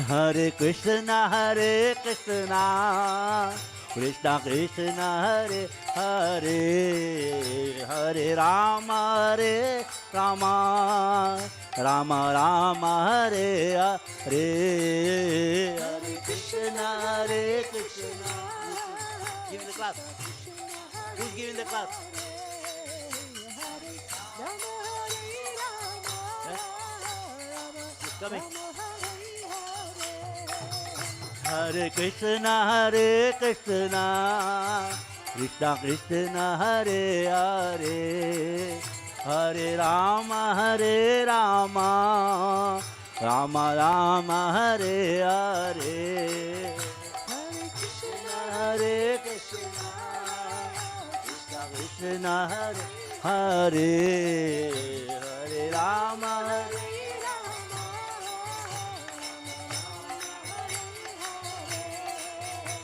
Hare Krishna, Krishna Krishna, Hare Hare, Hare Rama, Rama Rama, Hare Hare, Hare Krishna, Krishna. Give me the clap. Who's giving the clap? It's coming. Hare Krishna, Krishna Krishna, Hare Hare, Hare Rama, Rama Rama, Hare Hare, Hare Krishna, Krishna Krishna, Hare Hare, Hare Rama,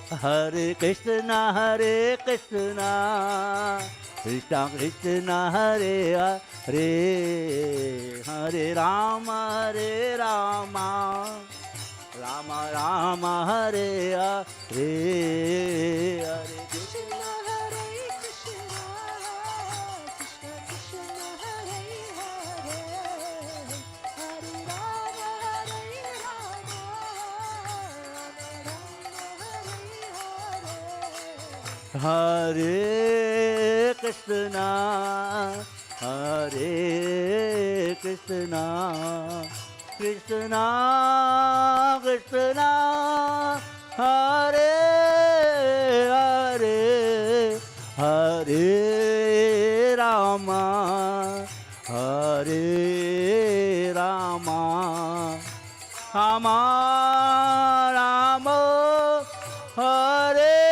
Hare Krishna, Krishna Krishna, Hare Hare, Hare Rama, Rama Rama, Hare Hare, Hare Krishna, Hare Krishna, Krishna Krishna, Hare Hare, Hare Rama, Rama Rama, Hare Krishna, Hare Hare, Hare Rama, Rama Rama, Hare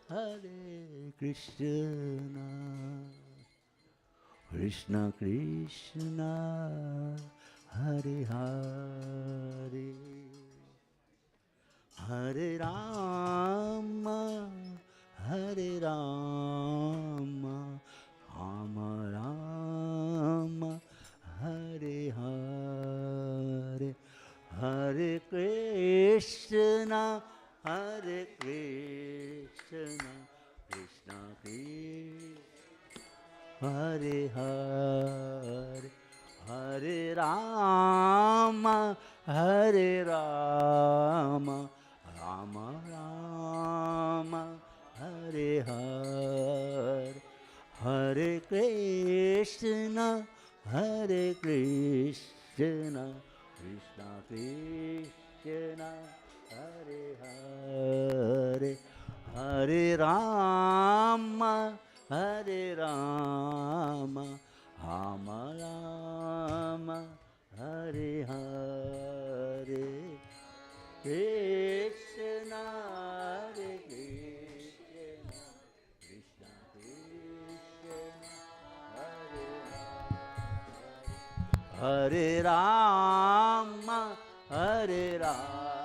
Hare Krishna, Krishna Krishna, Hare Hare, Hare Rama, Rama Rama, Hare Hare, Hare Krishna, Krishna Krishna, Hare Hare, Hare Rama, Rama Rama, Hare Hare, Hare Krishna, Krishna Krishna, Hare Hare, Hare Rama, Rama Rama, Hare Hare, Krishna, Krishna Krishna, Hare Hare, Hare Rama,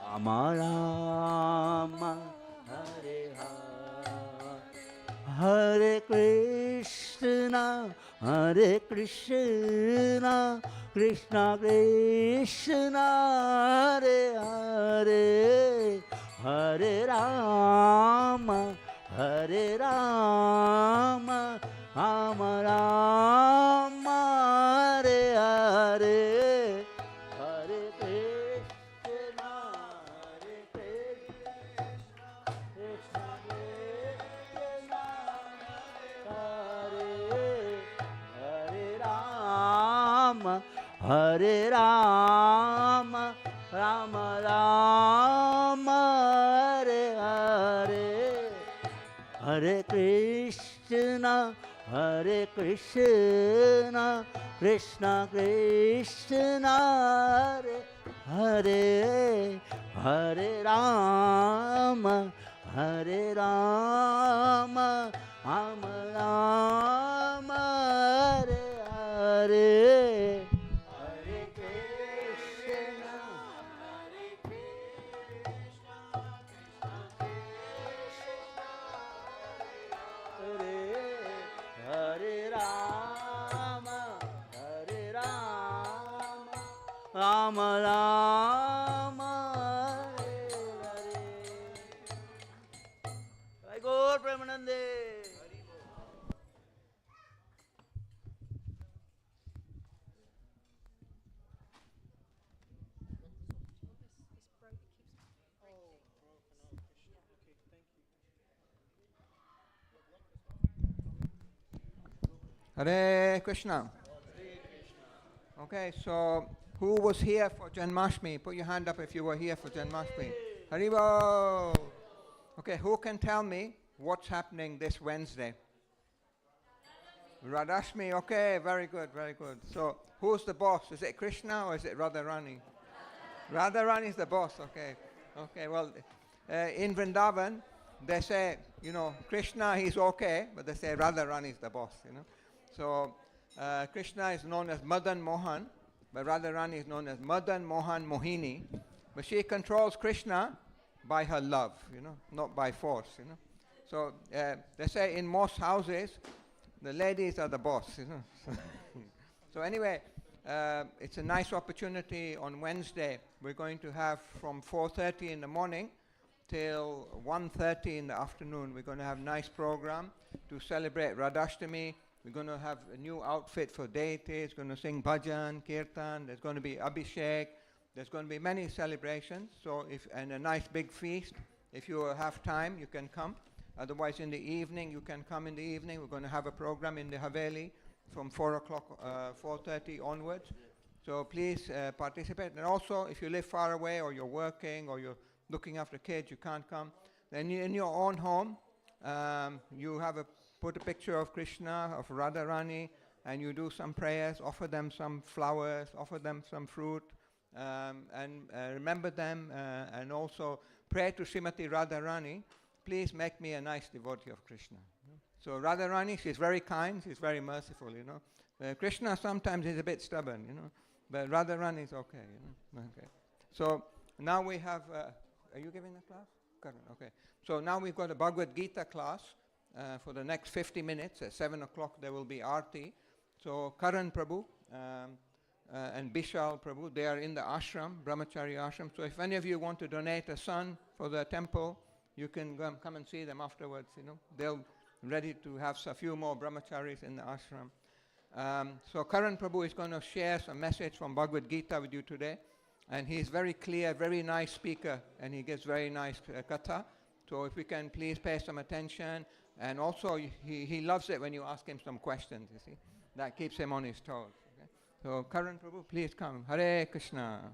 Rama Rama, Hare Hare, Hare Krishna, Krishna Krishna, Hare Hare, Hare Rama, Rama Rama, Hare Hare, Hare Krishna, Krishna Krishna, Hare Hare Rama, Rama Rama Rama, Hare Hare, Hare Krishna, Hare Krishna, Krishna Krishna, Hare Hare, Hare Rama, Hare Rama, Rama Rama, Hare Hare, Hare Krishna, Hare Krishna, Hare Hare Rama, Hare Rama, Rama Rama, Hare Hare. Jai Gaur Premanande. Hare Krishna. Okay, so who was here for Janmashtami? Put your hand up if you were here for Janmashtami. Haribo! Okay, who can tell me what's happening this Wednesday? Radhashmi, okay, very good, very good. So, who's the boss? Is it Krishna or is it Radharani? Radharani is the boss, okay. Okay, well, in Vrindavan, they say, Krishna, he's okay, but they say Radharani is the boss, So, Krishna is known as Madan Mohan, but Radharani is known as Madan Mohan Mohini. But she controls Krishna by her love, not by force, So, they say in most houses, the ladies are the boss, So anyway, it's a nice opportunity on Wednesday. We're going to have from 4:30 in the morning till 1:30 in the afternoon. We're going to have a nice program to celebrate Radhashtami. We're going to have a new outfit for deities. We're going to sing bhajan, kirtan. There's going to be abhishek. There's going to be many celebrations. So and a nice big feast. If you have time, you can come. Otherwise, in the evening, you can come in the evening. We're going to have a program in the Haveli from 4 o'clock, 4:30 onwards. So please participate. And also, if you live far away or you're working or you're looking after kids, you can't come, then in your own home, you put a picture of Krishna, of Radharani, and you do some prayers, offer them some flowers, offer them some fruit, and remember them, and also pray to Srimati Radharani, please make me a nice devotee of Krishna. So Radharani, she's very kind, she's very merciful, Krishna sometimes is a bit stubborn, but Radharani is okay, Okay. So now we have, are you giving the class? Karan, okay. So now we've got a Bhagavad Gita class for the next 50 minutes. At 7 o'clock there will be Aarti. So Karan Prabhu and Bishal Prabhu, they are in the ashram, Brahmachari ashram. So if any of you want to donate a son for the temple, you can come and see them afterwards, They'll ready to have a few more brahmacharis in the ashram. So Karan Prabhu is going to share some message from Bhagavad Gita with you today. And he's very clear, very nice speaker, and he gives very nice katha. So if we can please pay some attention. And also he loves it when you ask him some questions, you see. That keeps him on his toes. Okay? So Karan Prabhu, please come. Hare Krishna.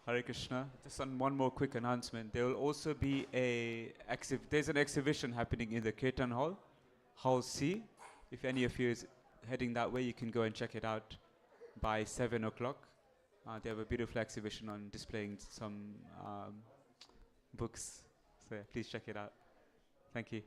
Hare Krishna. Just on one more quick announcement. There will also be there's an exhibition happening in the Kirtan Hall, Hall C. If any of you is heading that way, you can go and check it out by 7 o'clock. They have a beautiful exhibition on displaying some books. So please check it out. Thank you.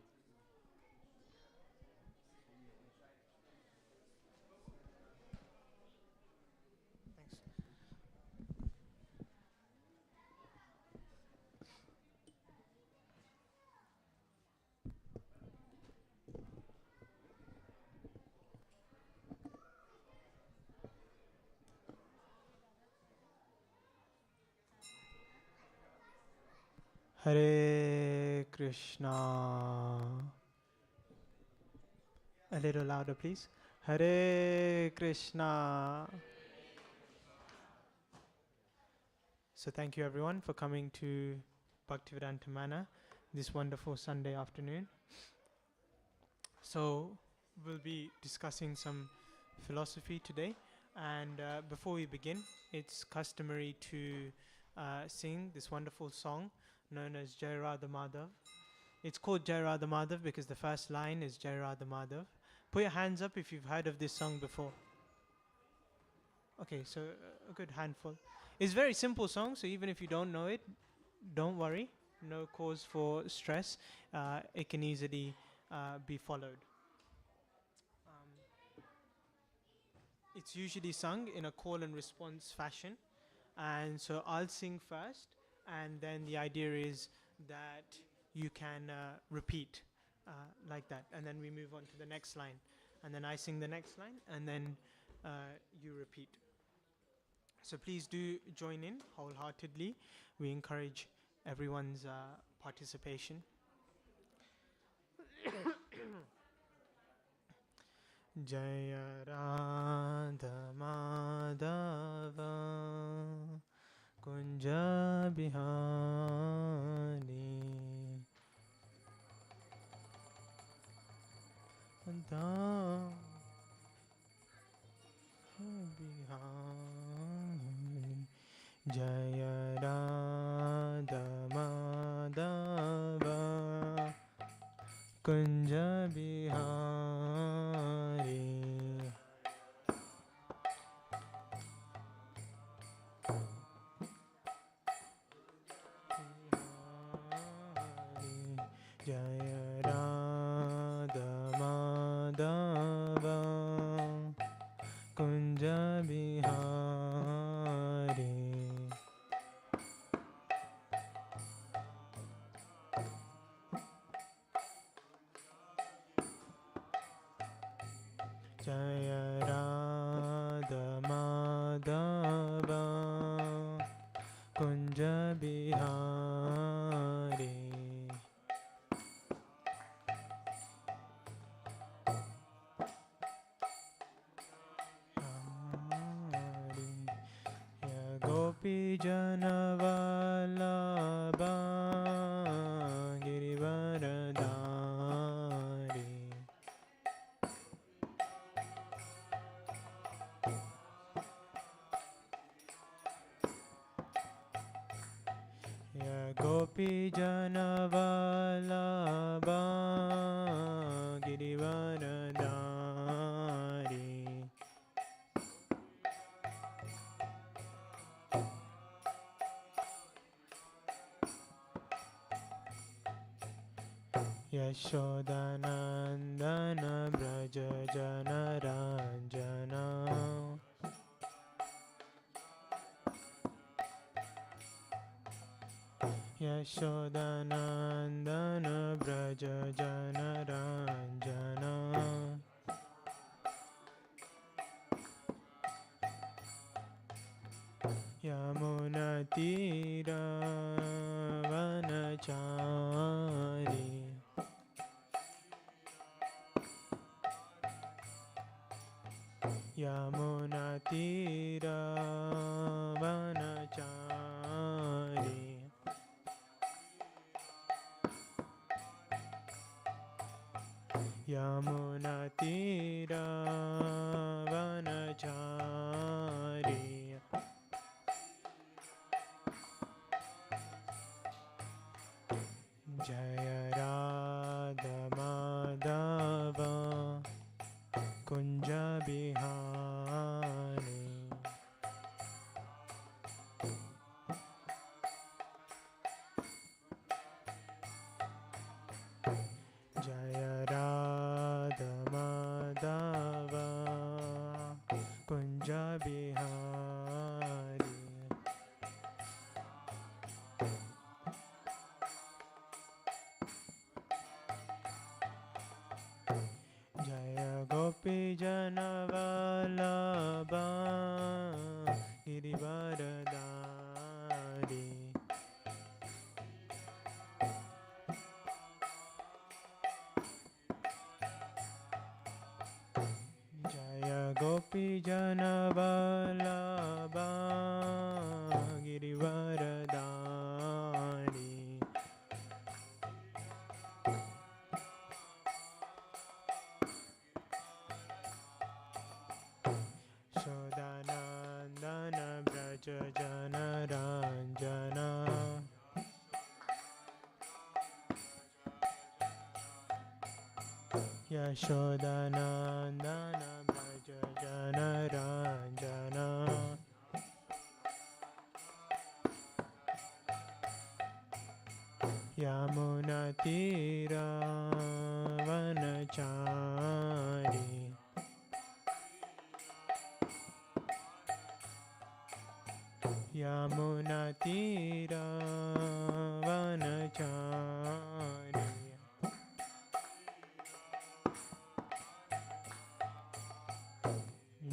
Hare Krishna. A little louder, please. Hare Krishna. So thank you everyone for coming to Bhaktivedanta Manor this wonderful Sunday afternoon. So we'll be discussing some philosophy today, and before we begin, it's customary to sing this wonderful song known as Jai Radha Madhav. It's called Jai Radha Madhav because the first line is Jai Radha Madhav. Put your hands up if you've heard of this song before. Okay, so a good handful. It's a very simple song, so even if you don't know it, don't worry. No cause for stress. It can easily be followed. It's usually sung in a call and response fashion, and so I'll sing first, and then the idea is that you can repeat like that, and then we move on to the next line, and then I sing the next line, and then you repeat. So please do join in wholeheartedly. We encourage everyone's participation. Jaya Radha Madhava Kunja Bihari Radha Bihari Jaya Radha Madhava Kunja Bihari Jaya Radha Madhava Kunja Bihari Jaya Radha Madhava Kunja Bihari Ya Gopi Janavalabha Girivaradari Ya Gopi Janavalabha Girivaradari Yashodanandana Braja Janaranjana Yashodanandana Braja Janaranjana Yamunatira Vanachari Yamunatira Vanachari Yamunatira Vanachari Jaya Radha Madhava Kunja Bihari Jaya Radha Madhava Kunja Bihari Jaya Gopi Janavalabha Girivaradari Jaya Gopi Janavalabha Girivaradari Yashodanandana Braja Jana Ranjana Yamunatira Vanachari Yamunatira Vanachari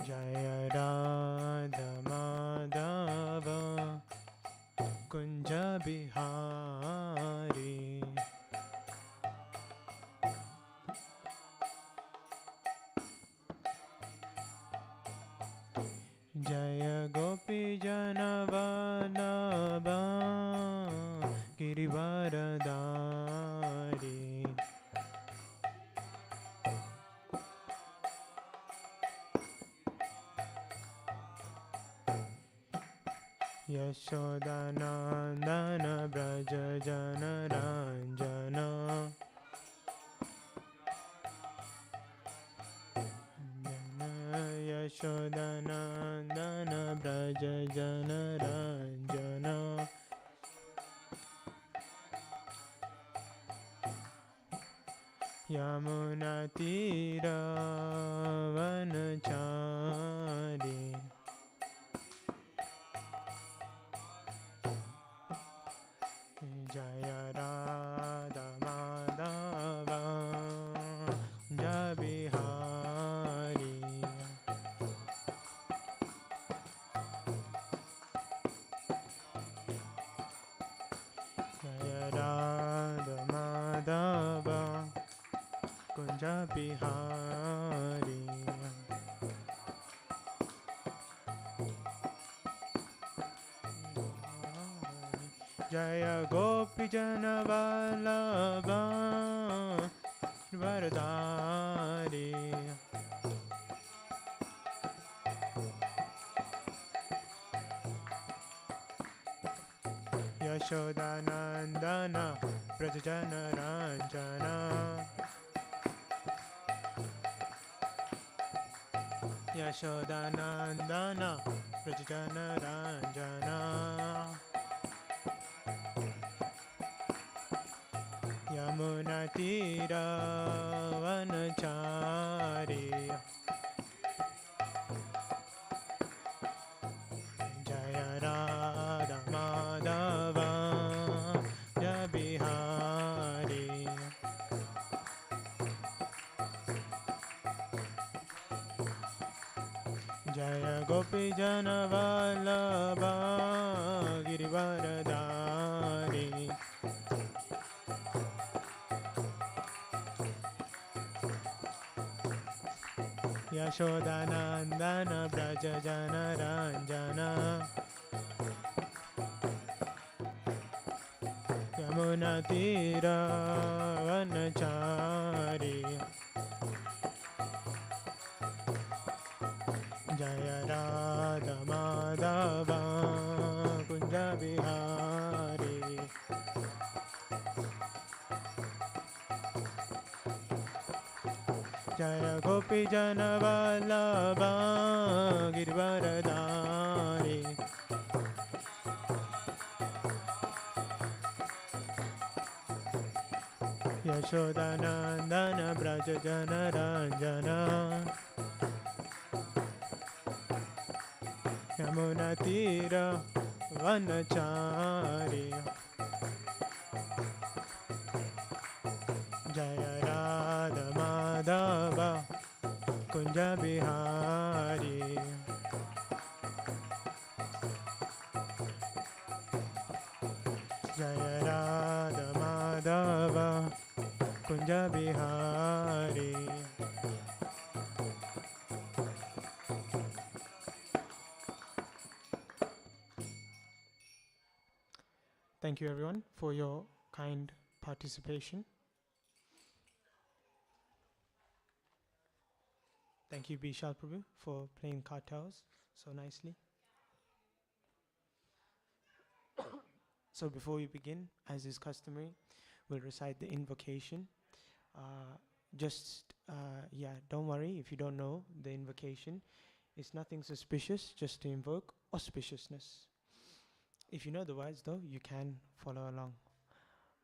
Jaya Radha Madhava Kunja Bihari Jaya Gopi Janavanabha Girivaradari Yashodanandana Braja Jana Ranjana Yashodanandana Braja Jana Ranjana Yamunatira Vanachari Jaya Radha Madhava Jabihari Jaya Radha Madhava Kunja Bihari Jaya Gopi Jana Vallabha Varadari Yashodanandana Prajajana Ranjana Yashodanandana Prajajana Ranjana Yamunatira Vanachari Jaya Radha Madhava Jabihari Jaya Gopi Jana Vallabha Girivaradari Yashodanandana Braja Jana Ranjana Yamunatira Vanachari Jaya Radha Madhava Kunja Bihari Jaya Gopi Jana Vallabha Girivaradari Yashodanandana Braja Jana Ranjana Yamunatira Vanachari Jaya Radha Madhava Kunja Bihari Jaya Radha Madhava Kunja Bihari Thank you everyone for your kind participation. Thank you Bishal Prabhu for playing kartals so nicely. So before we begin, as is customary, we'll recite the invocation. just don't worry if you don't know the invocation. It's nothing suspicious, just to invoke auspiciousness. If you know the words though, you can follow along.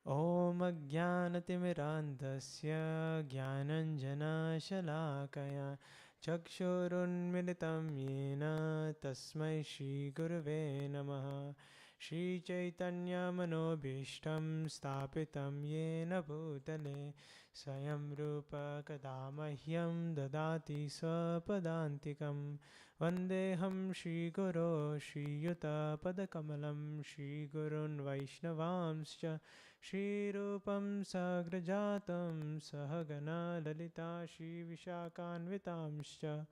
Om Ajnanatimirandasya Jnananjana Shalakaya Chakshurunmilitam Yena Tasmai Shri Gurave Namaha Shri Chaitanya Manobhishtam Stapitam Yena Bhutale Swayam Rupa Kadamahyam Dadati Swapadantikam Vandeham Shri Guru Shri Yuta Padakamalam Shri Gurun Vaishnavamscha Shri Rupam Sagrajatam Sahagana Lalita Shri Vishakanvitamscha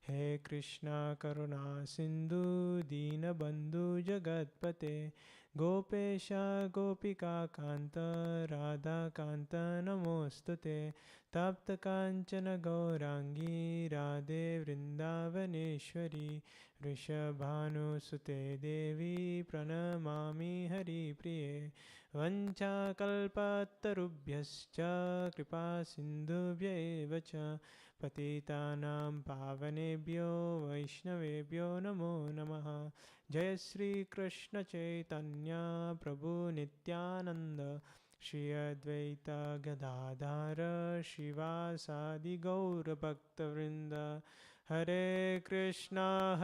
He Krishna Karuna Sindhu Dina Bandhu Jagatpate Gopesha Gopika Kanta Radha Kanta Namostute Tapta Kanchana Gaurangi Radhe Vrindavaneshwari Rishabhanu Sute Devi Pranamami Hari Priye Vanchakalpatarubhyascha Kripa Sindhubhya eva cha Patitanam Pavanebhyo Vaishnavebhyo Namo Namaha Jai Sri Krishna Chaitanya Prabhu Nityananda Shri Advaita Gadadhara Shivasadi Gaura Bhaktavrinda Hare Krishna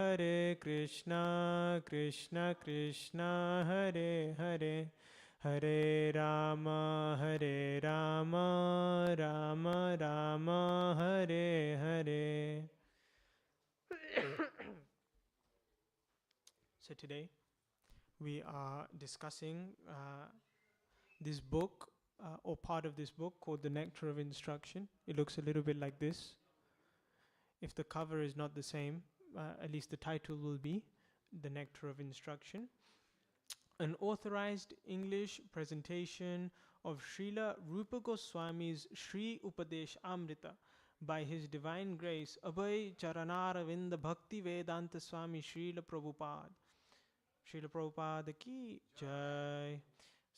Krishna Krishna Hare Hare Hare Rama Rama Rama Hare Hare. So today we are discussing this book or part of this book called The Nectar of Instruction. It looks a little bit like this. If the cover is not the same, at least the title will be The Nectar of Instruction. An authorized English presentation of Srila Rupa Goswami's Sri Upadesh Amrita by His Divine Grace Abhay Charanaravinda Bhaktivedanta Swami Srila Prabhupada. Srila Prabhupada ki jai.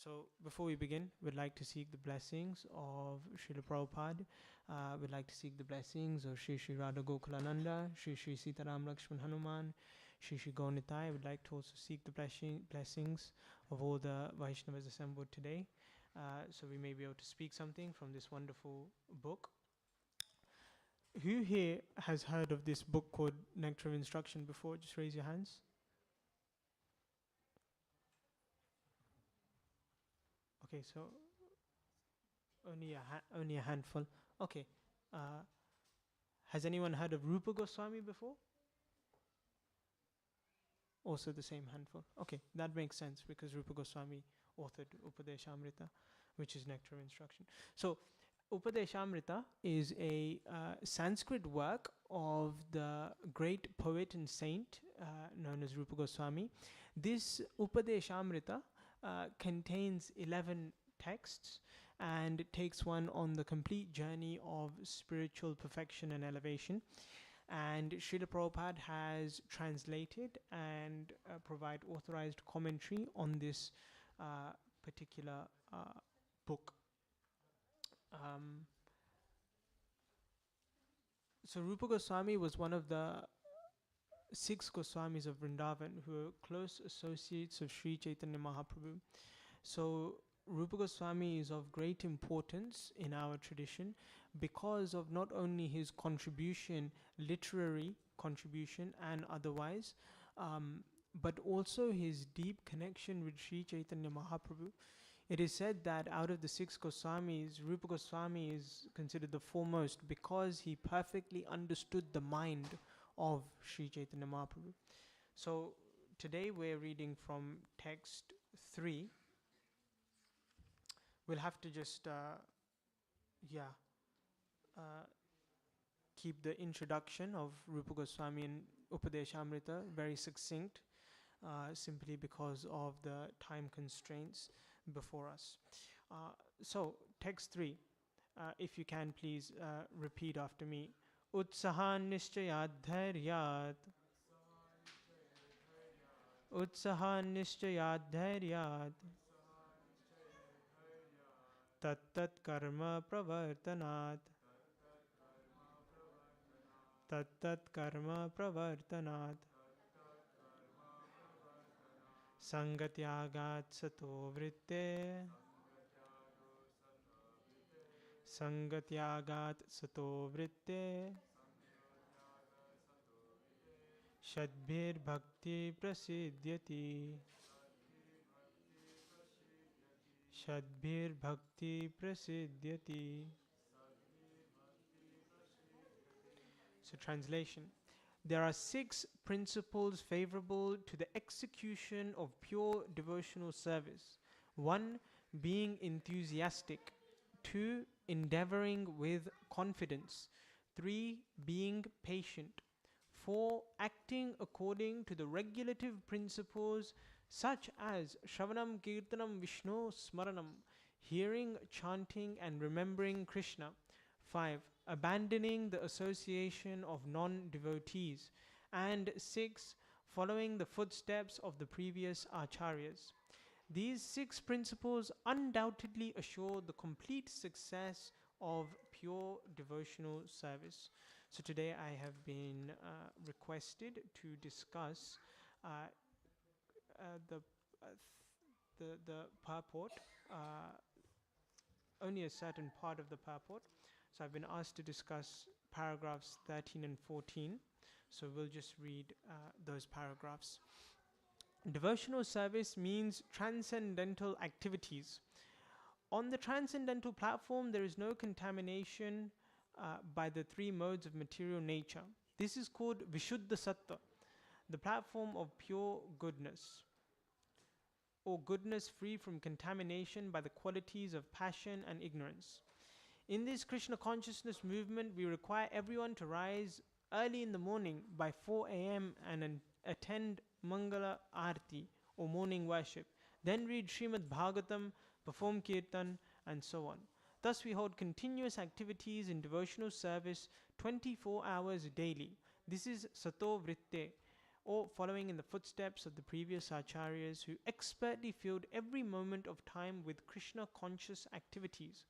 So before we begin, we'd like to seek the blessings of Srila Prabhupada. We'd like to seek the blessings of Shri Shri Radha Gokulananda, Shri Shri Sitaram Lakshman Hanuman, Shri Shri Gaunitai. We'd like to also seek the blessings of all the Vaishnavas assembled today, so we may be able to speak something from this wonderful book. Who here has heard of this book called Nectar of Instruction before? Just raise your hands. Okay, so only a handful. Okay. Has anyone heard of Rupa Goswami before? Also the same handful. Okay, that makes sense because Rupa Goswami authored Upadeshamrita, which is Nectar of Instruction. So Upadeshamrita is a Sanskrit work of the great poet and saint known as Rupa Goswami. This Upadeshamrita contains 11 texts and takes one on the complete journey of spiritual perfection and elevation. And Srila Prabhupada has translated and provide authorized commentary on this particular book. So Rupa Goswami was one of the 6 Goswamis of Vrindavan who were close associates of Sri Chaitanya Mahaprabhu. So Rupa Goswami is of great importance in our tradition because of not only his contribution, literary contribution and otherwise, but also his deep connection with Sri Chaitanya Mahaprabhu. It is said that out of the 6 Goswamis, Rupa Goswami is considered the foremost because he perfectly understood the mind of Sri Chaitanya Mahaprabhu. So today we're reading from text 3. We'll have to just keep the introduction of Rupa Goswami and Upadeshamrita very succinct, simply because of the time constraints before us. So text 3, if you can please repeat after me. Utsahan nishchayat dhairyat. Utsahan nishchayat dhairyat. Tat tat karma pravartanat. तत्तत् कर्म प्रवर्तनात् संगत्यागात् सतो वृत्ते संगत्यागात् सतो वृत्ते षड्भिर्भक्ति प्रसिद्ध्यति षड्भिर्भक्ति प्रसिद्ध्यति. So translation. There are 6 principles favorable to the execution of pure devotional service. 1. Being enthusiastic. 2. Endeavoring with confidence. 3. Being patient. 4. Acting according to the regulative principles such as Shravanam, Kirtanam, Vishnu, Smaranam, hearing, chanting and remembering Krishna. 5. Abandoning the association of non-devotees. And 6. Following the footsteps of the previous acharyas. These 6 principles undoubtedly assure the complete success of pure devotional service. So today I have been requested to discuss the purport, only a certain part of the purport. So I've been asked to discuss paragraphs 13 and 14. So we'll just read those paragraphs. Devotional service means transcendental activities. On the transcendental platform, there is no contamination by the 3 modes of material nature. This is called Vishuddha Sattva, the platform of pure goodness, or goodness free from contamination by the qualities of passion and ignorance. In this Krishna consciousness movement, we require everyone to rise early in the morning by 4 a.m. and attend Mangala Arti, or morning worship, then read Srimad Bhagavatam, perform Kirtan, and so on. Thus we hold continuous activities in devotional service 24 hours daily. This is Sato Vritte, or following in the footsteps of the previous acharyas who expertly filled every moment of time with Krishna conscious activities.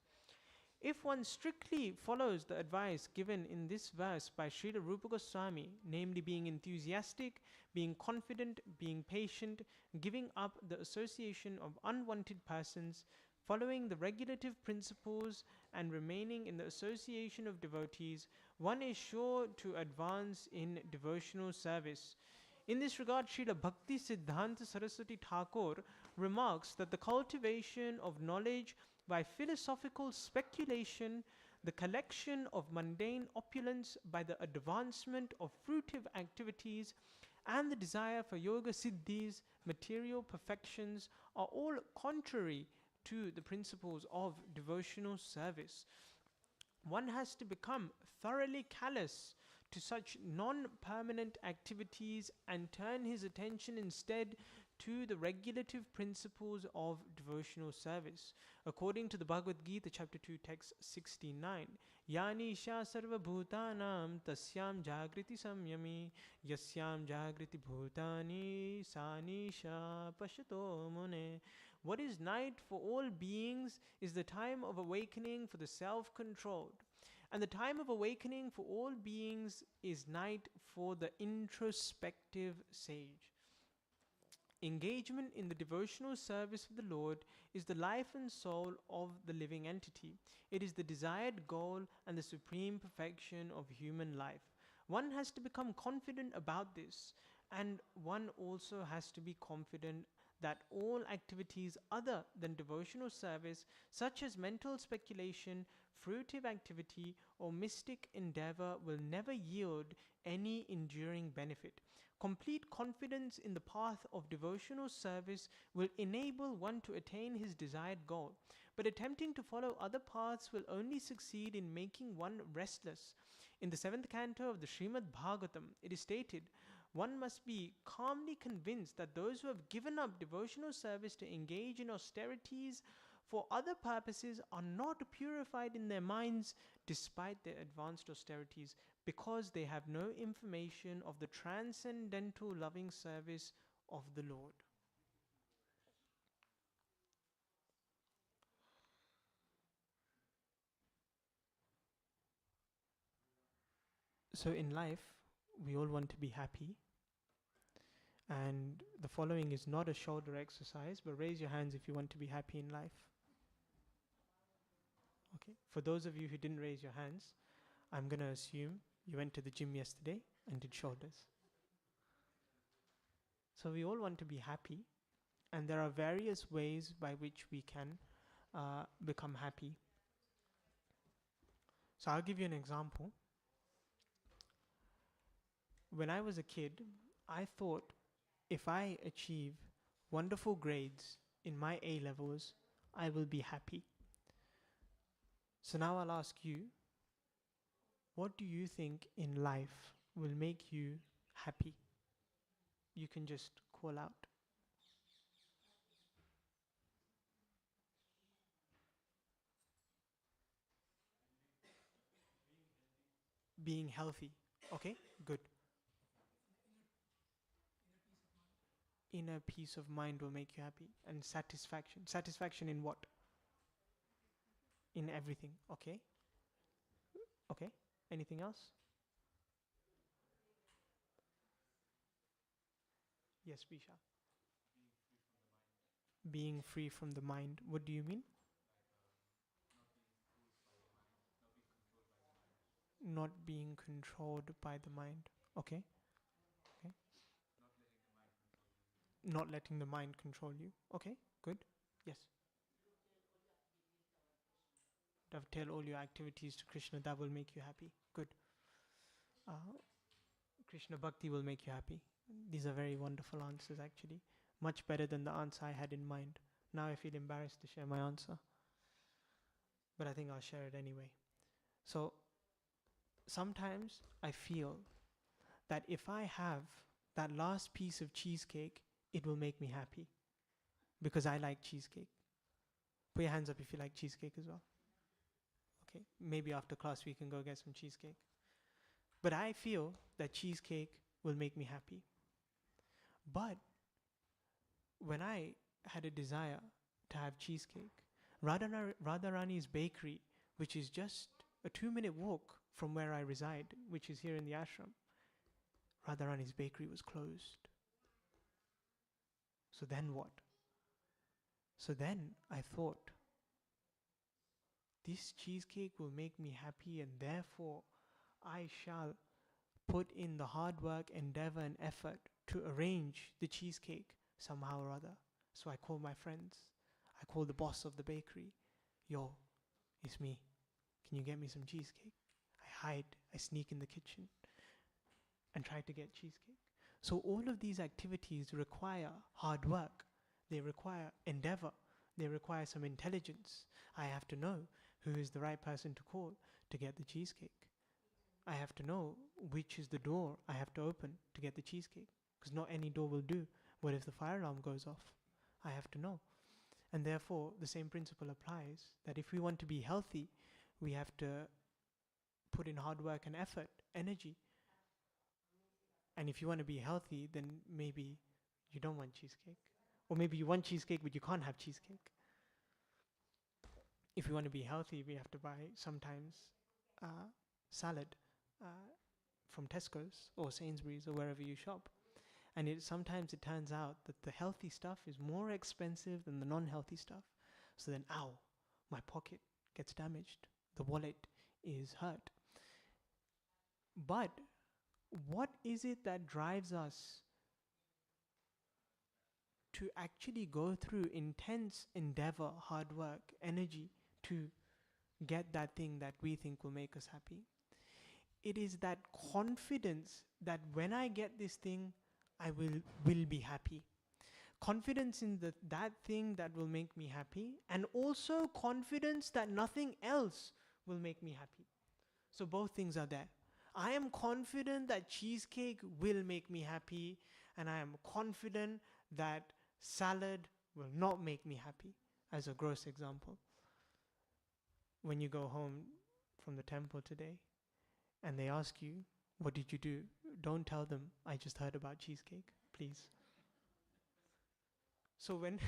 If one strictly follows the advice given in this verse by Srila Rupa Goswami, namely being enthusiastic, being confident, being patient, giving up the association of unwanted persons, following the regulative principles and remaining in the association of devotees, one is sure to advance in devotional service. In this regard, Srila Bhakti Siddhanta Saraswati Thakur remarks that the cultivation of knowledge by philosophical speculation, the collection of mundane opulence by the advancement of fruitive activities, and the desire for yoga siddhis, material perfections, are all contrary to the principles of devotional service. One has to become thoroughly callous to such non-permanent activities and turn his attention instead to the regulative principles of devotional service. According to the Bhagavad Gita, chapter 2, text 69, Yanisha sarva bhutanam tasyam jagriti samyami yasyam jagriti bhutani sanisha pashato mune. What is night for all beings is the time of awakening for the self-controlled. And the time of awakening for all beings is night for the introspective sage. Engagement in the devotional service of the Lord is the life and soul of the living entity. It is the desired goal and the supreme perfection of human life. One has to become confident about this, and one also has to be confident that all activities other than devotional service, such as mental speculation, fruitive activity, or mystic endeavor, will never yield any enduring benefit. Complete confidence in the path of devotional service will enable one to attain his desired goal, but attempting to follow other paths will only succeed in making one restless. In the 7th canto of the Srimad Bhagavatam, it is stated, one must be calmly convinced that those who have given up devotional service to engage in austerities for other purposes are not purified in their minds despite their advanced austerities, because they have no information of the transcendental loving service of the Lord. So in life, we all want to be happy. And the following is not a shoulder exercise, but raise your hands if you want to be happy in life. Okay. For those of you who didn't raise your hands, I'm going to assume you went to the gym yesterday and did shoulders. So we all want to be happy, and there are various ways by which we can become happy. So I'll give you an example. When I was a kid, I thought if I achieve wonderful grades in my A levels, I will be happy. So now I'll ask you, what do you think in life will make you happy? You can just call out. Being healthy. Okay, good. Inner peace of mind will make you happy. And satisfaction. Satisfaction in what? In everything. Okay. Okay. Anything else? Yes, Bisha. Being free from the mind. What do you mean? Not being controlled by the mind. Okay. Okay. Not letting the mind control you. Okay, good. Yes. Dovetail all your activities to Krishna. That will make you happy. Good. Krishna Bhakti will make you happy. These are very wonderful answers, actually. Much better than the answer I had in mind. Now I feel embarrassed to share my answer, but I think I'll share it anyway. So sometimes I feel that if I have that last piece of cheesecake, it will make me happy because I like cheesecake. Put your hands up if you like cheesecake as well. Okay, maybe after class we can go get some cheesecake. But I feel that cheesecake will make me happy. But when I had a desire to have cheesecake, Radharani's bakery, which is just a 2-minute walk from where I reside, which is here in the ashram, Radharani's bakery was closed. So then what? So then I thought, this cheesecake will make me happy, and therefore I shall put in the hard work, endeavor and effort to arrange the cheesecake somehow or other. So I call my friends. I call the boss of the bakery. Yo, it's me. Can you get me some cheesecake? I hide. I sneak in the kitchen and try to get cheesecake. So all of these activities require hard work. They require endeavor. They require some intelligence. I have to know who is the right person to call to get the cheesecake. I have to know which is the door I have to open to get the cheesecake, because not any door will do. What if the fire alarm goes off? I have to know. And therefore, the same principle applies, that if we want to be healthy, we have to put in hard work and effort, energy. And if you want to be healthy, then maybe you don't want cheesecake. Or maybe you want cheesecake, but you can't have cheesecake. If you want to be healthy, we have to buy sometimes salad from Tesco's or Sainsbury's or wherever you shop. And sometimes it turns out that the healthy stuff is more expensive than the non-healthy stuff. So then, ow, my pocket gets damaged. The wallet is hurt. But what is it that drives us to actually go through intense endeavor, hard work, energy to get that thing that we think will make us happy? It is that confidence that when I get this thing, I will be happy. Confidence in that thing that will make me happy, and also confidence that nothing else will make me happy. So both things are there. I am confident that cheesecake will make me happy, and I am confident that salad will not make me happy, as a gross example. When you go home from the temple today and they ask you, what did you do? Don't tell them, I just heard about cheesecake, please. So when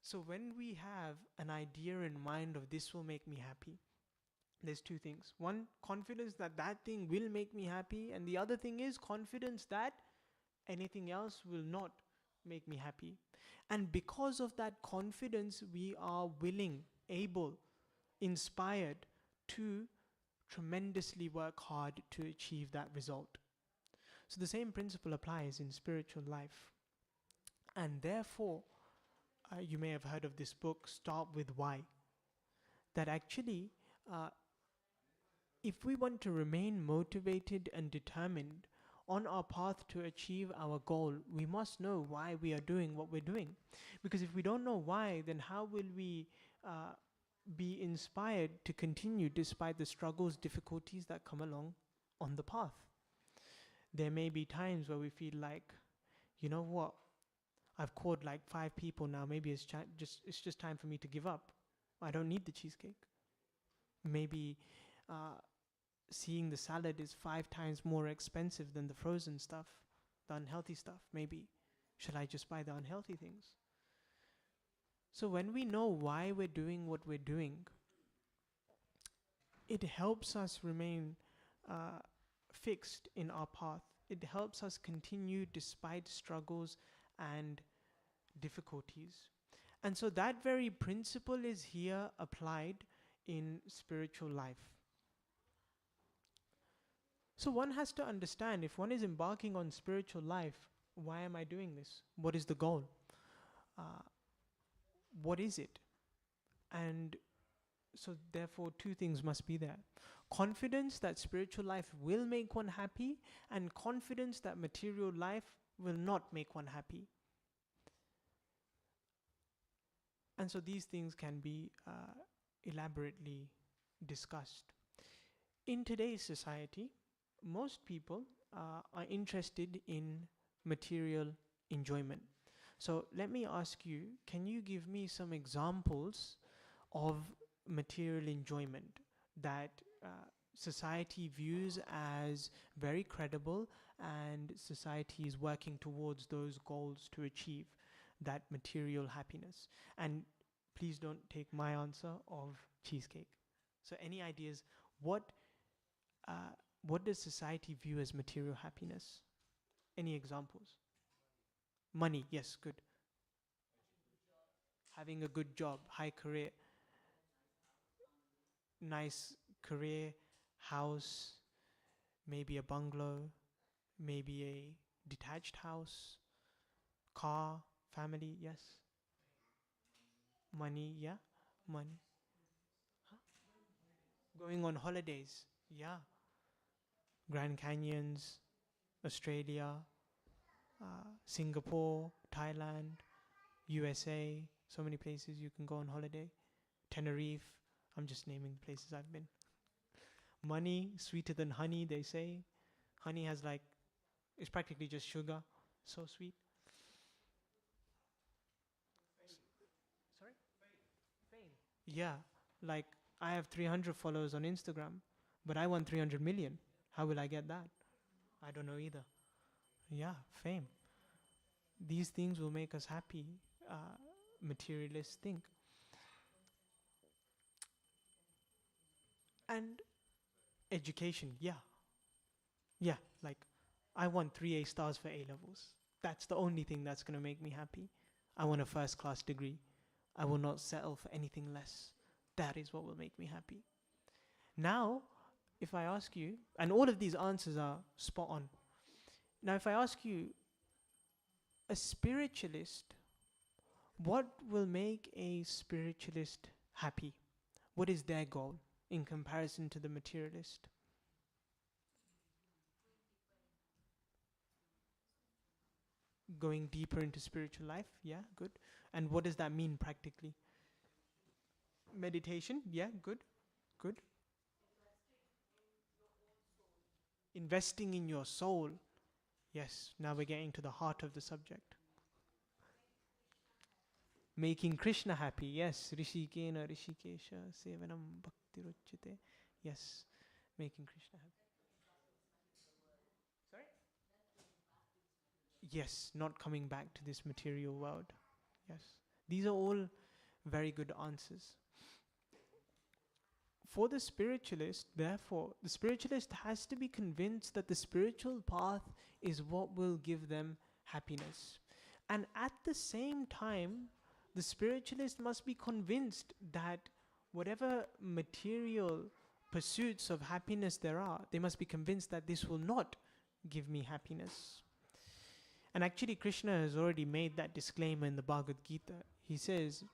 so when we have an idea in mind of this will make me happy, There's two things. One, confidence that that thing will make me happy, and the other thing is confidence that anything else will not make me happy. And because of that confidence, we are willing, able, inspired to tremendously work hard to achieve that result. So the same principle applies in spiritual life. And therefore, you may have heard of this book, Start With Why. That actually, if we want to remain motivated and determined on our path to achieve our goal, we must know why we are doing what we're doing. Because if we don't know why, then how will we be inspired to continue despite the struggles, difficulties that come along on the path? There may be times where we feel like, you know what, I've called like 5 people now, maybe it's just time for me to give up. I don't need the cheesecake. Maybe seeing the salad is 5 times more expensive than the frozen stuff, the unhealthy stuff. Maybe shall I just buy the unhealthy things? So when we know why we're doing what we're doing, it helps us remain fixed in our path. It helps us continue despite struggles and difficulties. And so that very principle is here applied in spiritual life. So one has to understand, if one is embarking on spiritual life, why am I doing this? What is the goal? What is it? And so therefore 2 things must be there. Confidence that spiritual life will make one happy, and confidence that material life will not make one happy. And so these things can be elaborately discussed. In today's society, most people are interested in material enjoyment. So let me ask you, can you give me some examples of material enjoyment that society views as very credible, and society is working towards those goals to achieve that material happiness? And please don't take my answer of cheesecake. So any ideas, what does society view as material happiness? Any examples? Money, yes, good. Having a good job, high career, nice career, house, maybe a bungalow, maybe a detached house, car, family, yes. Money, yeah, money. Huh? Going on holidays, yeah. Grand Canyons, Australia, Singapore, Thailand, USA, so many places you can go on holiday. Tenerife, I'm just naming the places I've been. Money, sweeter than honey, they say. Honey has like, it's practically just sugar, so sweet. Sorry? Fame. Yeah, like I have 300 followers on Instagram, but I want 300 million. How will I get that? I don't know either. Yeah, fame. These things will make us happy. Materialists think. And education, yeah. Yeah, like I want 3 A stars for A levels. That's the only thing that's going to make me happy. I want a first class degree. I will not settle for anything less. That is what will make me happy. Now, if I ask you, and all of these answers are spot on. Now, if I ask you, a spiritualist, what will make a spiritualist happy? What is their goal in comparison to the materialist? Going deeper into spiritual life, yeah, good. And what does that mean practically? Meditation, yeah, good, good. Investing in your soul, yes, now we're getting to the heart of the subject. Making Krishna happy, yes. Rishikena Rishikesha Sevanam Bhakti Ruchyate. Yes, making Krishna happy. Sorry? Yes, not coming back to this material world. Yes. These are all very good answers. for the spiritualist, therefore, the spiritualist has to be convinced that the spiritual path is what will give them happiness. And at the same time, the spiritualist must be convinced that whatever material pursuits of happiness there are, they must be convinced that this will not give me happiness. And actually, Krishna has already made that disclaimer in the Bhagavad Gita. He says,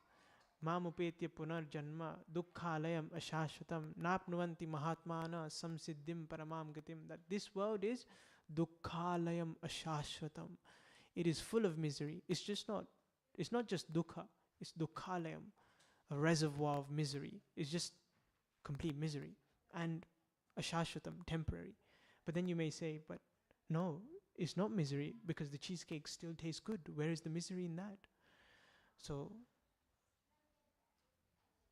Mamupetya punar janma dukkhalayam ashashvatam napnuvanti mahatmana samsiddhim paramam gatim. That this world is dukkhalayam ashashvatam. It is full of misery. It's not just dukkha, it's dukkhalayam, a reservoir of misery. It's just complete misery. And ashashvatam, temporary. But then you may say, but no, it's not misery because the cheesecake still tastes good. Where is the misery in that? So,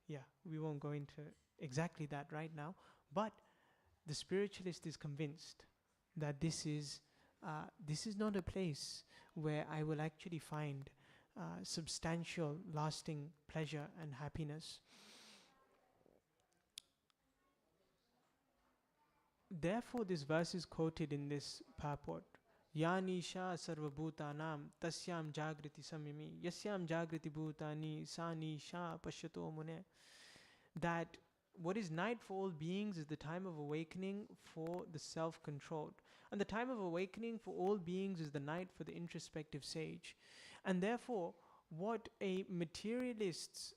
yeah, we won't go into exactly that right now. But the spiritualist is convinced that this is not a place where I will actually find substantial, lasting pleasure and happiness. Therefore, this verse is quoted in this purport. Yanisha sarvabhutanam tasyam jagriti samimi yasyam jagriti bhutani sa nisha pashyato mune. That what is night for all beings is the time of awakening for the self-controlled. And the time of awakening for all beings is the night for the introspective sage. And therefore, what a materialist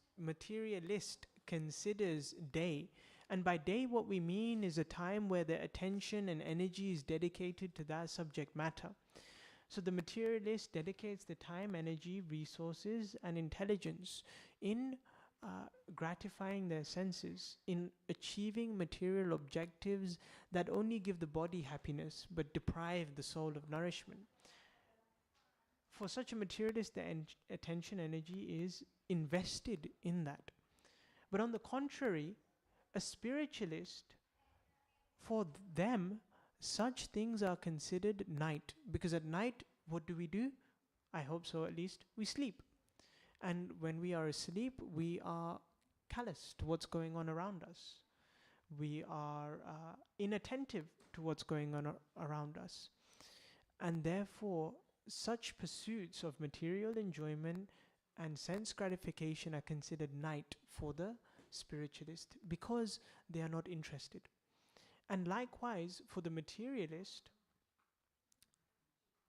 considers day, and by day what we mean is a time where their attention and energy is dedicated to that subject matter. So the materialist dedicates the time, energy, resources and intelligence in gratifying their senses, in achieving material objectives that only give the body happiness but deprive the soul of nourishment. For such a materialist, the attention energy is invested in that. But on the contrary, a spiritualist, for them, such things are considered night. Because at night, what do? I hope so at least, we sleep. And when we are asleep, we are callous to what's going on around us. We are inattentive to what's going on around us. And therefore, such pursuits of material enjoyment and sense gratification are considered night for the spiritualist because they are not interested. And likewise, for the materialist,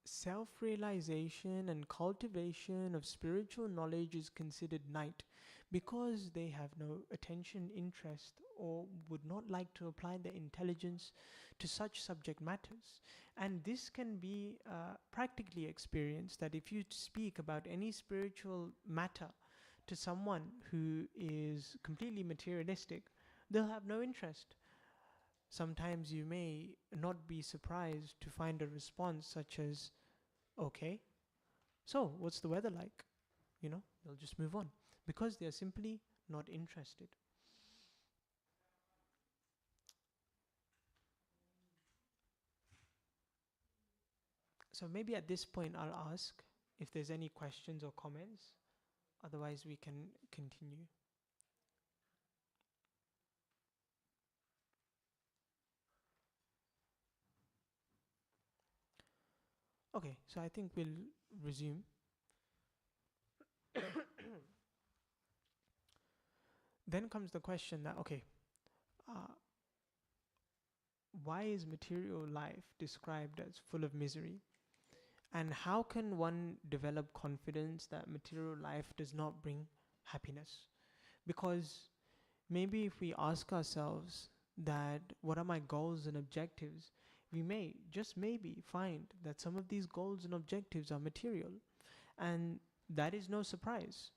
self-realization and cultivation of spiritual knowledge is considered night because they have no attention, interest, or would not like to apply their intelligence to such subject matters. And this can be practically experienced, that if you speak about any spiritual matter to someone who is completely materialistic, they'll have no interest. Sometimes you may not be surprised to find a response such as, okay, so what's the weather like? They'll just move on because they're simply not interested. So maybe at this point I'll ask if there's any questions or comments. Otherwise we can continue. Okay, so I think we'll resume. Then comes the question that, okay, why is material life described as full of misery? And how can one develop confidence that material life does not bring happiness? Because maybe if we ask ourselves that what are my goals and objectives, we may, just maybe, find that some of these goals and objectives are material. And that is no surprise.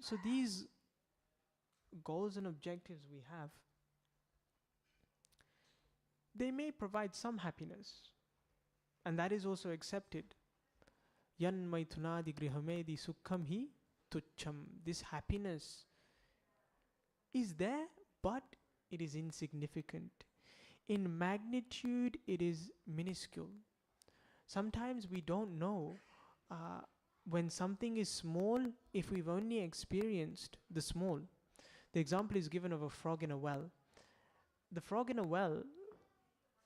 So these goals and objectives we have, they may provide some happiness. And that is also accepted. Yan maitunadi grihamedi sukham hi tucham. This happiness is there, but it is insignificant. In magnitude, it is minuscule. Sometimes we don't know when something is small if we've only experienced the small. The example is given of a frog in a well. The frog in a well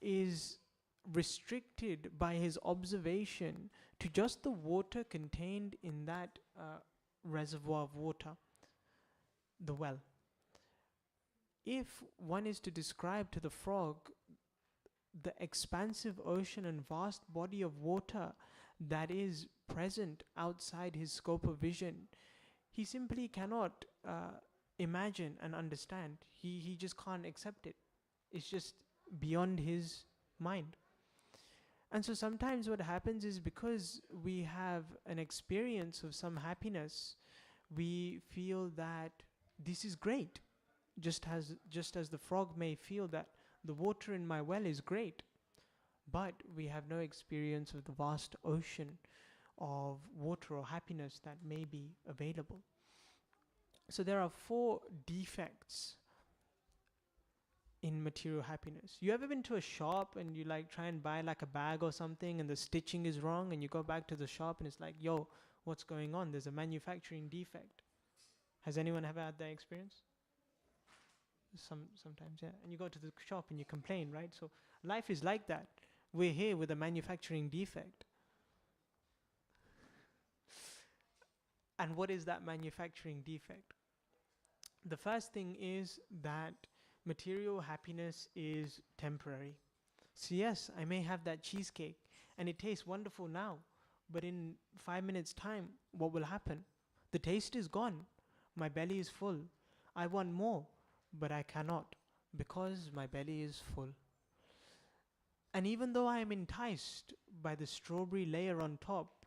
is restricted by his observation to just the water contained in that reservoir of water, the well. If one is to describe to the frog the expansive ocean and vast body of water that is present outside his scope of vision, he simply cannot imagine and understand. He just can't accept it. It's just beyond his mind. And so sometimes what happens is, because we have an experience of some happiness, we feel that this is great. Just as the frog may feel that the water in my well is great, but we have no experience of the vast ocean of water or happiness that may be available. So there are 4 defects in material happiness. You ever been to a shop and you like try and buy like a bag or something and the stitching is wrong, and you go back to the shop and it's like, yo, what's going on? There's a manufacturing defect. Has anyone ever had that experience? Sometimes, yeah. And you go to the shop and you complain, right? So life is like that. We're here with a manufacturing defect. And what is that manufacturing defect? The first thing is that material happiness is temporary. So yes, I may have that cheesecake and it tastes wonderful now, but in 5 minutes time, what will happen? The taste is gone. My belly is full. I want more, but I cannot, because my belly is full. And even though I am enticed by the strawberry layer on top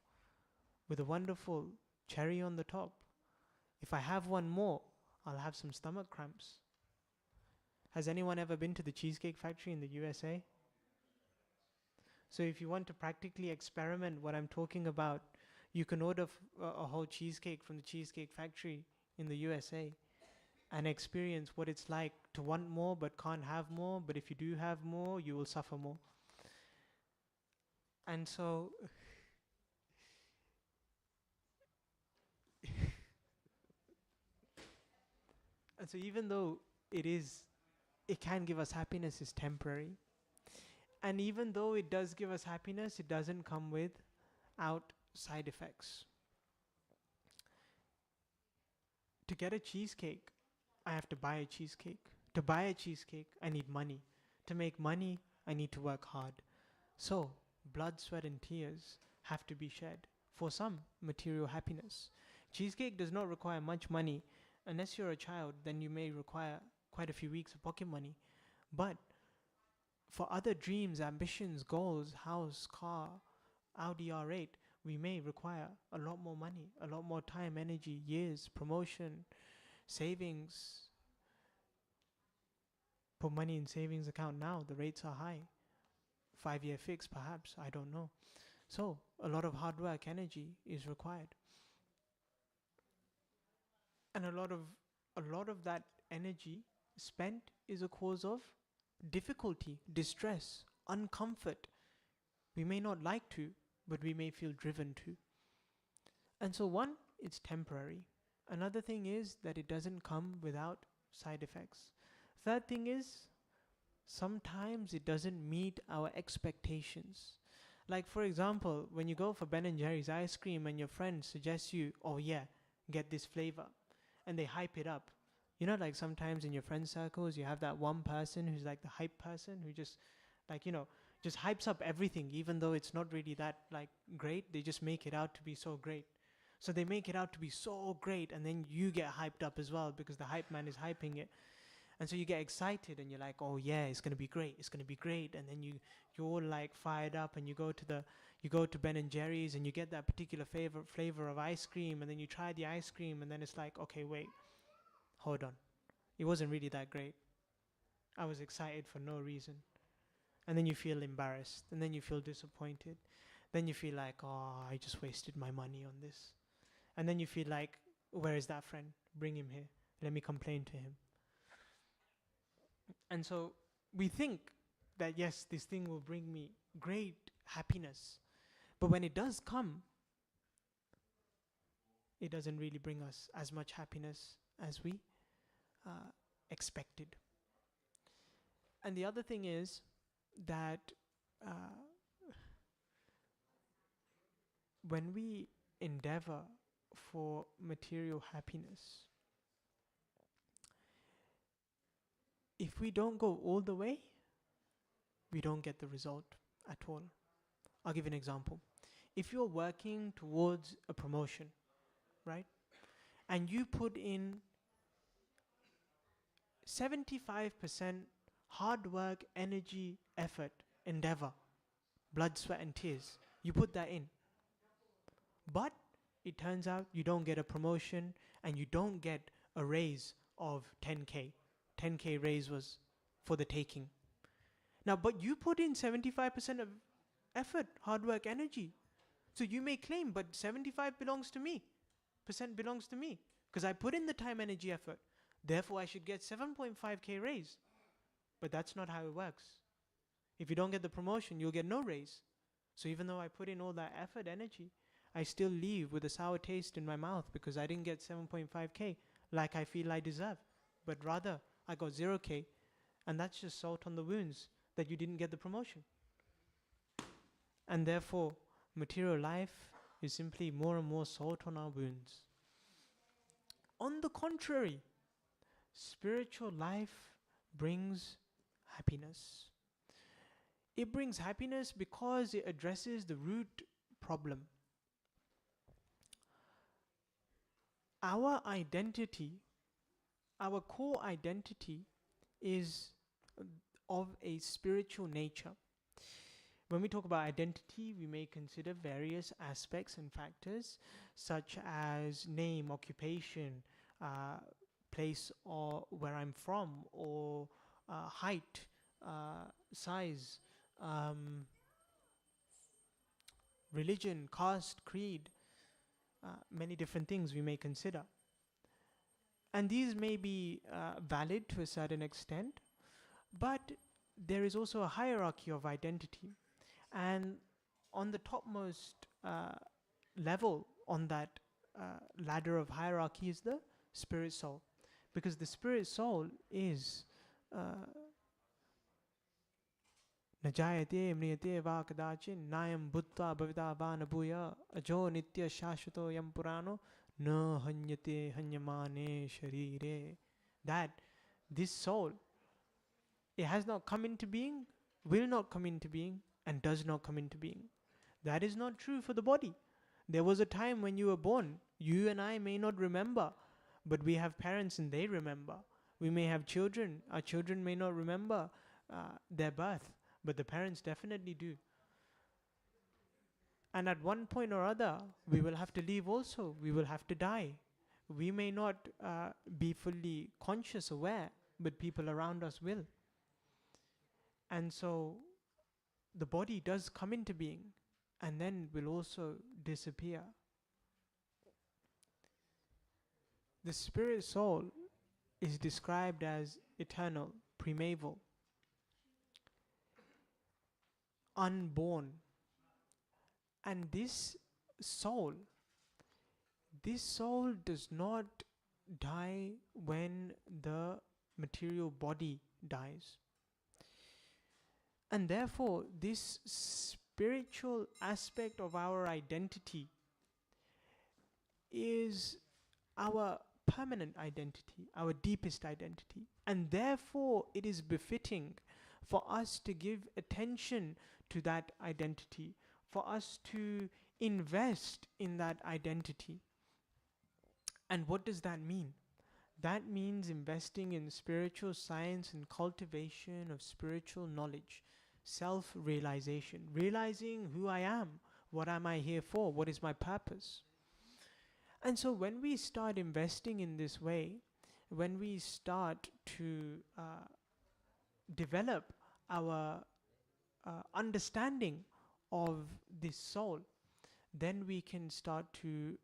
with a wonderful cherry on the top, if I have one more, I'll have some stomach cramps. Has anyone ever been to the Cheesecake Factory in the USA? So if you want to practically experiment what I'm talking about, you can order a whole cheesecake from the Cheesecake Factory in the USA and experience what it's like to want more but can't have more, but if you do have more, you will suffer more. And so and so even though it can give us happiness, is temporary. And even though it does give us happiness, it doesn't come without side effects. To get a cheesecake, I have to buy a cheesecake. To buy a cheesecake, I need money. To make money, I need to work hard. So, blood, sweat, and tears have to be shed for some material happiness. Cheesecake does not require much money. Unless you're a child, then you may require quite a few weeks of pocket money. But for other dreams, ambitions, goals, house, car, Audi R8, we may require a lot more money, a lot more time, energy, years, promotion, savings. Put money in savings account now, the rates are high. 5-year fix, perhaps, I don't know. So a lot of hard work, energy is required. And a lot of that energy spent is a cause of difficulty, distress, uncomfort. We may not like to, but we may feel driven to. And so one, it's temporary. Another thing is that it doesn't come without side effects. Third thing is, sometimes it doesn't meet our expectations. Like for example, when you go for Ben & Jerry's ice cream and your friend suggests you, oh yeah, get this flavor, and they hype it up. You know, like sometimes in your friend circles, you have that one person who's like the hype person who just like, just hypes up everything, even though it's not really that like great. They just make it out to be so great. So they make it out to be so great, and then you get hyped up as well because the hype man is hyping it. And so you get excited and you're like, oh yeah, it's gonna be great, it's gonna be great. And then you're all like fired up, and you go to Ben & Jerry's and you get that particular flavor of ice cream, and then you try the ice cream, and then it's like, okay, wait, hold on. It wasn't really that great. I was excited for no reason. And then you feel embarrassed, and then you feel disappointed. Then you feel like, oh, I just wasted my money on this. And then you feel like, where is that friend? Bring him here. Let me complain to him. And so we think that yes, this thing will bring me great happiness. But when it does come, it doesn't really bring us as much happiness as we expected. And the other thing is that when we endeavor for material happiness, if we don't go all the way, we don't get the result at all. I'll give you an example. If you're working towards a promotion, right, and you put in 75% hard work, energy, effort, endeavor, blood, sweat, and tears, you put that in. But it turns out you don't get a promotion and you don't get a raise of 10K. 10K raise was for the taking. Now, but you put in 75% of effort, hard work, energy. So you may claim, but 75 belongs to me. Percent belongs to me. Because I put in the time, energy, effort. Therefore, I should get 7.5K raise. But that's not how it works. If you don't get the promotion, you'll get no raise. So even though I put in all that effort, energy, I still leave with a sour taste in my mouth because I didn't get 7.5K like I feel I deserve. But rather, I got 0K. And that's just salt on the wounds that you didn't get the promotion. And therefore, material life is simply more and more salt on our wounds. On the contrary, spiritual life brings happiness. It brings happiness because it addresses the root problem. Our identity, our core identity is of a spiritual nature. When we talk about identity, we may consider various aspects and factors such as name, occupation, place or where I'm from, or height, size, religion, caste, creed, many different things we may consider. And these may be valid to a certain extent, but there is also a hierarchy of identity. And on the topmost level on that ladder of hierarchy is the spirit soul. Because the spirit soul is Najayate mriyate va kadachin nayam bhutta bhavita va nabhuya ajo nitya shashvato yam purano na hanyate hanyamane sharire. That this soul, it has not come into being, will not come into being, and does not come into being. That is not true for the body. There was a time when you were born. You and I may not remember, but we have parents and they remember. We may have children. Our children may not remember their birth, but the parents definitely do. And at one point or other, we will have to leave also. We will have to die. We may not be fully conscious, aware, but people around us will. And so the body does come into being and then will also disappear. The spirit soul is described as eternal, primeval, unborn. And this soul does not die when the material body dies. And therefore, this spiritual aspect of our identity is our permanent identity, our deepest identity. And therefore, it is befitting for us to give attention to that identity, for us to invest in that identity. And what does that mean? That means investing in spiritual science and cultivation of spiritual knowledge, self-realization, realizing who I am, what am I here for, what is my purpose. And so when we start investing in this way, when we start to develop our understanding of this soul, then we can start to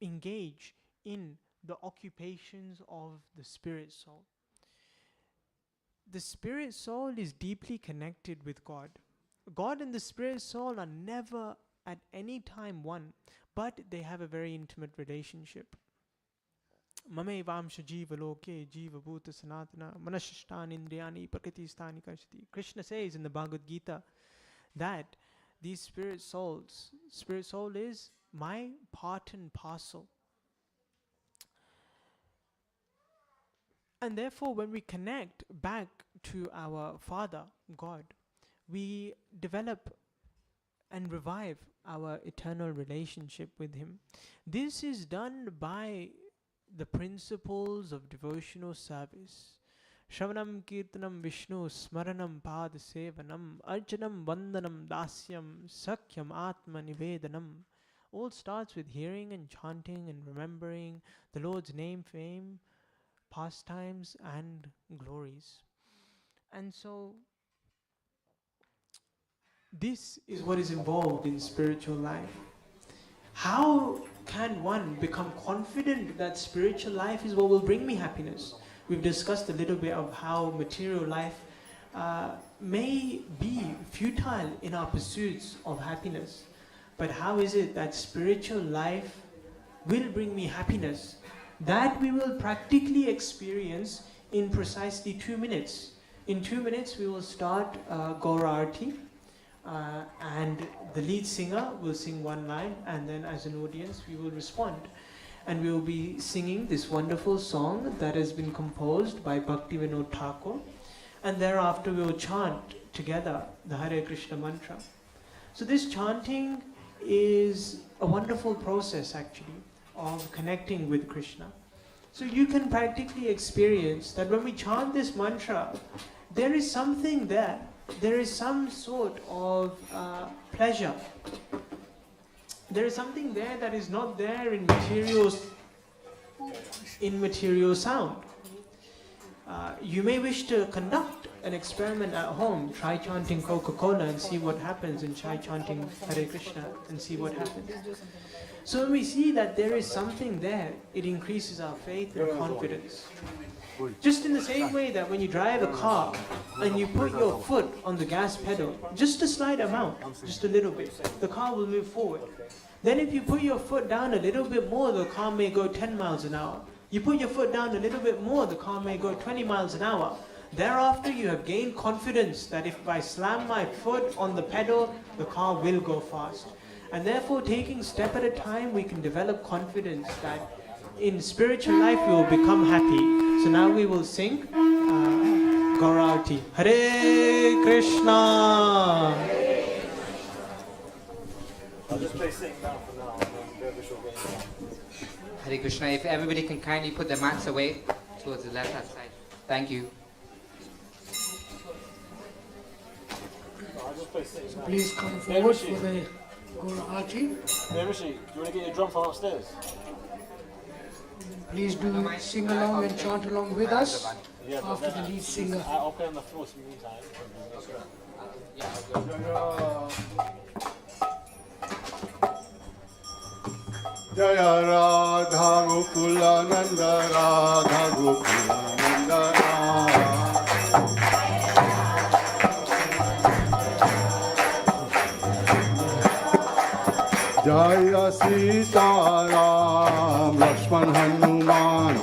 engage in the occupations of the spirit soul. The spirit soul is deeply connected with God. God and the spirit soul are never at any time one, but they have a very intimate relationship. Mamevamsha jiva loke jiva bhuta sanatana manashishtan indriyani prakritistani karshati. Krishna says in the Bhagavad Gita that these spirit soul is my part and parcel. And therefore, when we connect back to our Father, God, we develop and revive our eternal relationship with Him. This is done by the principles of devotional service. Shravanam Kirtanam Vishnu Smaranam Pada Sevanam Arjanam Vandanam Dasyam Sakyam Atma Nivedanam. All starts with hearing and chanting and remembering the Lord's name, fame, pastimes and glories. And so this is what is involved in spiritual life. How can one become confident that spiritual life is what will bring me happiness? We've discussed a little bit of how material life may be futile in our pursuits of happiness. But how is it that spiritual life will bring me happiness? That we will practically experience in precisely 2 minutes. In 2 minutes we will start Gaura Arti, and the lead singer will sing one line, and then as an audience we will respond. And we will be singing this wonderful song that has been composed by Bhaktivedanta Manor, and thereafter we will chant together the Hare Krishna mantra. So this chanting is a wonderful process actually of connecting with Krishna. So you can practically experience that when we chant this mantra, there is something there. There is some sort of pleasure. There is something there that is not there in material sound. You may wish to conduct an experiment at home. Try chanting Coca-Cola and see what happens, and try chanting Hare Krishna and see what happens. So when we see that there is something there, it increases our faith and confidence. Just in the same way that when you drive a car and you put your foot on the gas pedal, just a slight amount, just a little bit, the car will move forward. Then if you put your foot down a little bit more, the car may go 10 miles an hour. You put your foot down a little bit more, the car may go 20 miles an hour. Thereafter, you have gained confidence that if I slam my foot on the pedal, the car will go fast. And therefore, taking step at a time, we can develop confidence that in spiritual life we will become happy. So now we will sing Gaurati. Hare Krishna. I'll just play sing now for now, and then the visual game. Hare Krishna. If everybody can kindly put their mats away towards the left-hand side. Thank you. I'll just play sing now. Please come forward for the Guru Arti. Hey Rishi, do you want to get your drum from upstairs? Please do sing along and chant along with us after the lead singer. I'll play on the floor in the meantime. Jaya Radha Gokula Nanda Radha Gokula Nanda Radha Jaya Sita Ram Lakshman Hanuman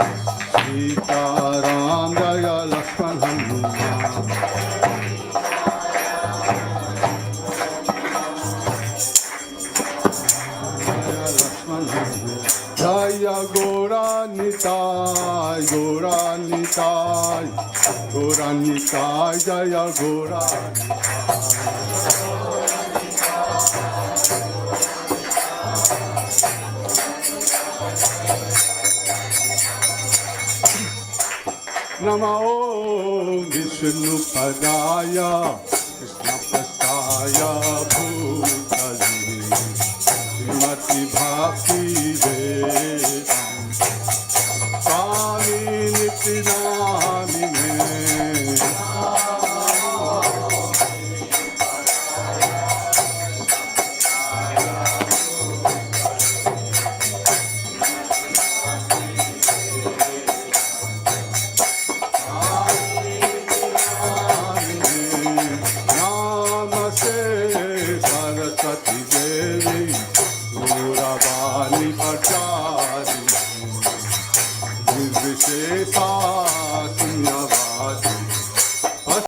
Sita Ram Jaya Lakshman Hanuman Jaya Gora Nitai, Gora Nitai, Gora Nitai, Jaya Gora Namo Vishnu Padaya, Krishna Prastaya Bhutali Srimati Bhakti Vedanta Swami Nityanamine Namaste विशेषा